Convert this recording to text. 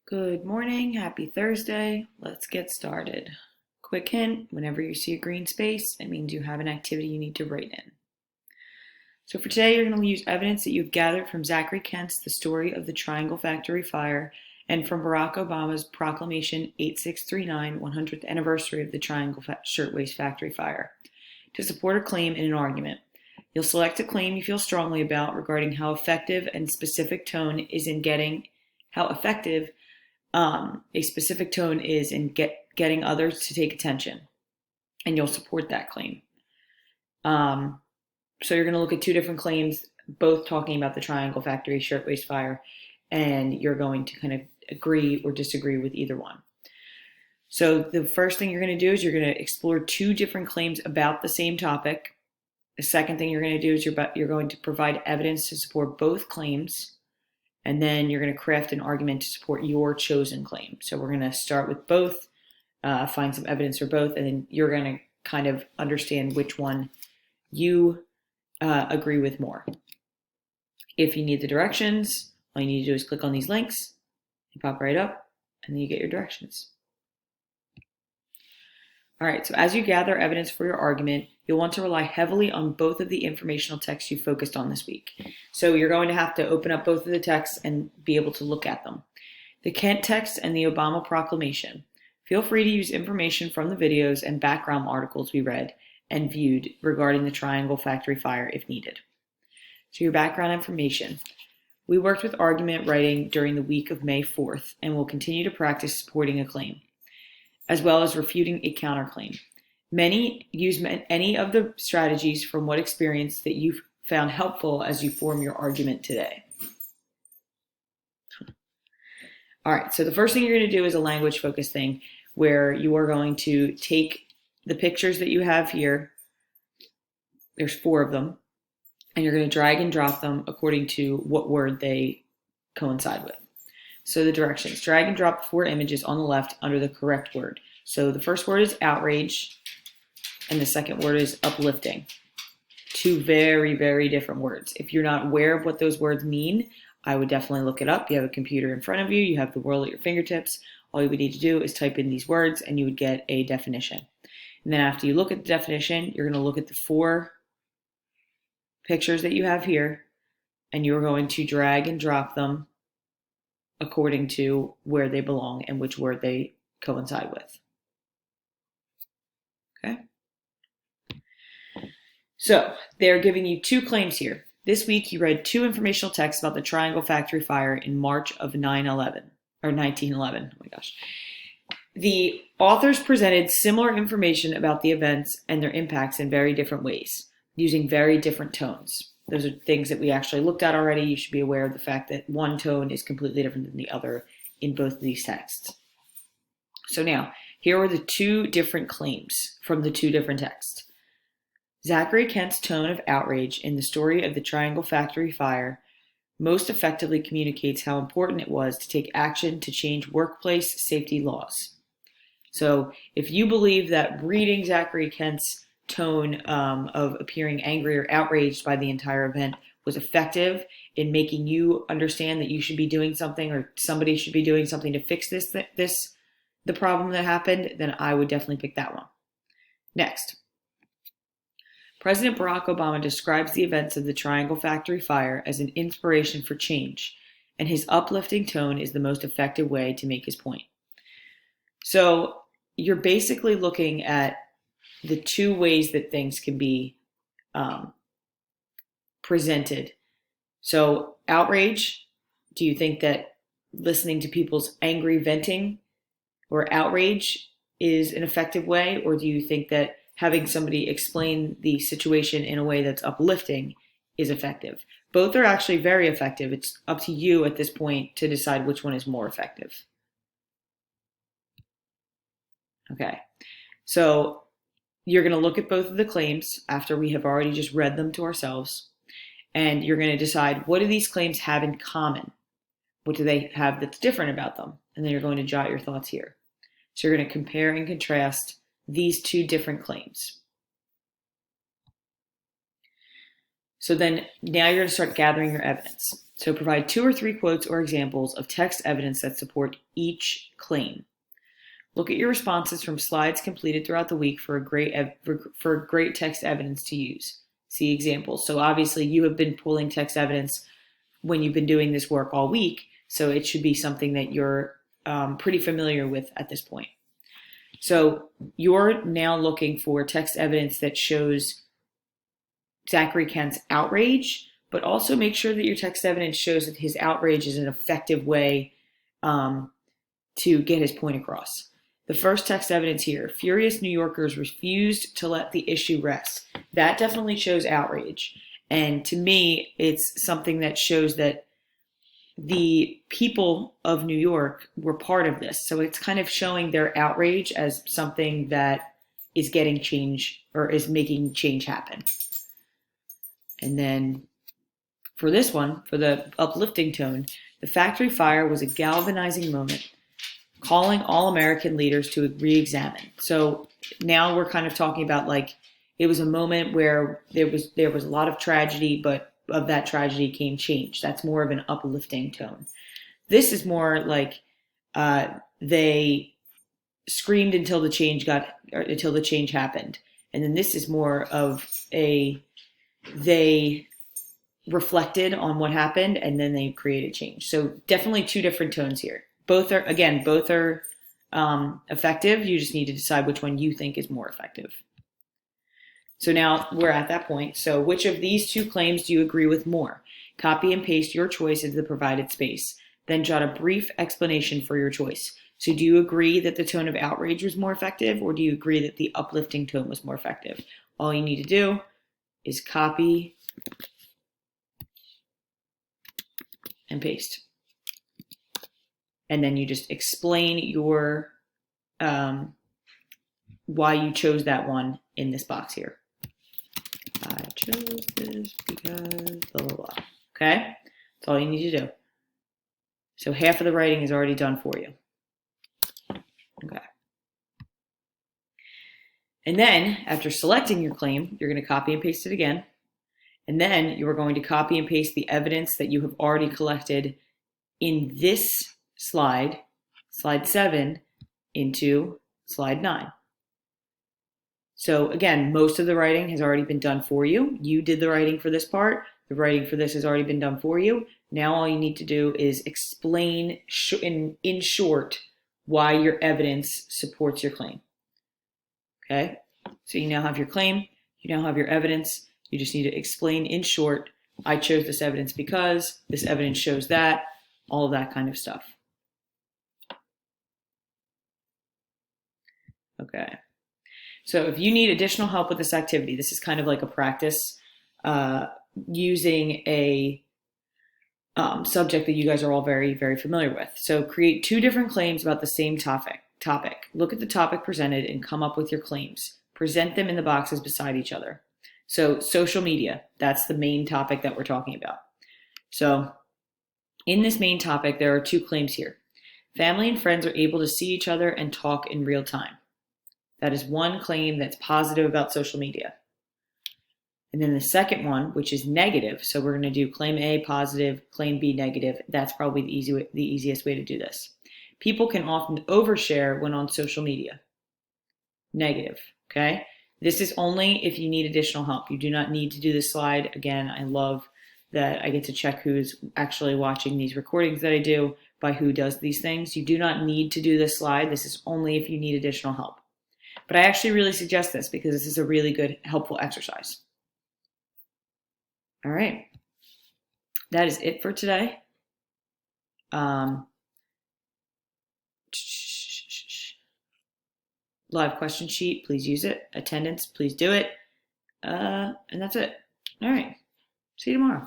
Good morning, happy Thursday. Let's get started. Quick hint, whenever you see a green space, it means you have an activity you need to write in. So for today, you're going to use evidence that you've gathered from Zachary Kent's The Story of the Triangle Factory Fire and from Barack Obama's Proclamation 8639, 100th anniversary of the Triangle Shirtwaist Factory Fire, to support a claim in an argument. You'll select a claim you feel strongly about regarding how effective and specific tone is in getting a specific tone is in getting others to take attention, and you'll support that claim. So you're going to look at two different claims, both talking about the Triangle Factory Shirtwaist Fire, and you're going to kind of agree or disagree with either one. So the first thing you're going to do is you're going to explore two different claims about the same topic. The second thing you're going to do is you're going to provide evidence to support both claims. And then you're going to craft an argument to support your chosen claim. So we're going to start with both, find some evidence for both, and then you're going to kind of understand which one you agree with more. If you need the directions, all you need to do is click on these links, you pop right up, and then you get your directions. All right, so as you gather evidence for your argument, you'll want to rely heavily on both of the informational texts you focused on this week. So you're going to have to open up both of the texts and be able to look at them. The Kent text and the Obama Proclamation. Feel free to use information from the videos and background articles we read and viewed regarding the Triangle Factory Fire if needed. So your background information. We worked with argument writing during the week of May 4th and will continue to practice supporting a claim, as well as refuting a counterclaim. Many use any of the strategies from what experience that you've found helpful as you form your argument today. All right, so the first thing you're going to do is a language focus thing where you are going to take the pictures that you have here, there's 4 of them, and you're going to drag and drop them according to what word they coincide with. So the directions, drag and drop 4 images on the left under the correct word. So the first word is outrage, and the second word is uplifting. 2 very, very different words. If you're not aware of what those words mean, I would definitely look it up. You have a computer in front of you, you have the world at your fingertips. All you would need to do is type in these words and you would get a definition. And then after you look at the definition, you're going to look at the 4 pictures that you have here, and you're going to drag and drop them according to where they belong and which word they coincide with. Okay? So they're giving you 2 claims here. This week you read 2 informational texts about the Triangle Factory Fire in March of 1911. Oh my gosh. The authors presented similar information about the events and their impacts in very different ways, using very different tones. Those are things that we actually looked at already. You should be aware of the fact that one tone is completely different than the other in both of these texts. So now, here are the 2 different claims from the 2 different texts. Zachary Kent's tone of outrage in The Story of the Triangle Factory Fire most effectively communicates how important it was to take action to change workplace safety laws. So if you believe that reading Zachary Kent's tone of appearing angry or outraged by the entire event was effective in making you understand that you should be doing something or somebody should be doing something to fix the problem that happened, then I would definitely pick that one. Next. President Barack Obama describes the events of the Triangle Factory Fire as an inspiration for change, and his uplifting tone is the most effective way to make his point. So you're basically looking at the 2 ways that things can be presented. So outrage, do you think that listening to people's angry venting or outrage is an effective way, or do you think that having somebody explain the situation in a way that's uplifting is effective? Both are actually very effective. It's up to you at this point to decide which one is more effective. Okay, so you're going to look at both of the claims after we have already just read them to ourselves, and you're going to decide, what do these claims have in common? What do they have that's different about them? And then you're going to jot your thoughts here. So you're going to compare and contrast these 2 different claims. So then now you're going to start gathering your evidence. So provide 2 or 3 quotes or examples of text evidence that support each claim. Look at your responses from slides completed throughout the week for great text evidence to use. See examples. So obviously you have been pulling text evidence when you've been doing this work all week, so it should be something that you're pretty familiar with at this point. So you're now looking for text evidence that shows Zachary Kent's outrage, but also make sure that your text evidence shows that his outrage is an effective way to get his point across. The first text evidence here, furious New Yorkers refused to let the issue rest. That definitely shows outrage. And to me, it's something that shows that the people of New York were part of this. So it's kind of showing their outrage as something that is getting change or is making change happen. And then for this one, for the uplifting tone, the factory fire was a galvanizing moment, calling all American leaders to re-examine. So now we're kind of talking about like it was a moment where there was a lot of tragedy, but of that tragedy came change. That's more of an uplifting tone. This is more like they screamed until the change happened, and then this is more of they reflected on what happened and then they created change. So definitely 2 different tones here. Both are effective. You just need to decide which one you think is more effective. So now we're at that point. So which of these 2 claims do you agree with more? Copy and paste your choice into the provided space. Then jot a brief explanation for your choice. So do you agree that the tone of outrage was more effective, or do you agree that the uplifting tone was more effective? All you need to do is copy and paste. And then you just explain your why you chose that one in this box here. I chose this because blah, blah, blah. Okay? That's all you need to do. So half of the writing is already done for you. Okay. And then, after selecting your claim, you're going to copy and paste it again. And then you are going to copy and paste the evidence that you have already collected in this slide, slide 7, into slide 9. So again, most of the writing has already been done for you. You did the writing for this part. The writing for this has already been done for you. Now all you need to do is explain in short why your evidence supports your claim. Okay? So you now have your claim. You now have your evidence. You just need to explain in short, I chose this evidence because this evidence shows that, all of that kind of stuff. Okay. So if you need additional help with this activity, this is kind of like a practice using a subject that you guys are all very, very familiar with. So create 2 different claims about the same topic. Look at the topic presented and come up with your claims. Present them in the boxes beside each other. So social media, that's the main topic that we're talking about. So in this main topic, there are 2 claims here. Family and friends are able to see each other and talk in real time. That is one claim that's positive about social media. And then the second one, which is negative, so we're going to do claim A positive, claim B negative. That's probably the easiest way to do this. People can often overshare when on social media. Negative, okay? This is only if you need additional help. You do not need to do this slide. Again, I love that I get to check who's actually watching these recordings that I do by who does these things. You do not need to do this slide. This is only if you need additional help. But I actually really suggest this because this is a really good, helpful exercise. All right. That is it for today. Live question sheet, please use it. Attendance, please do it. And that's it. All right. See you tomorrow.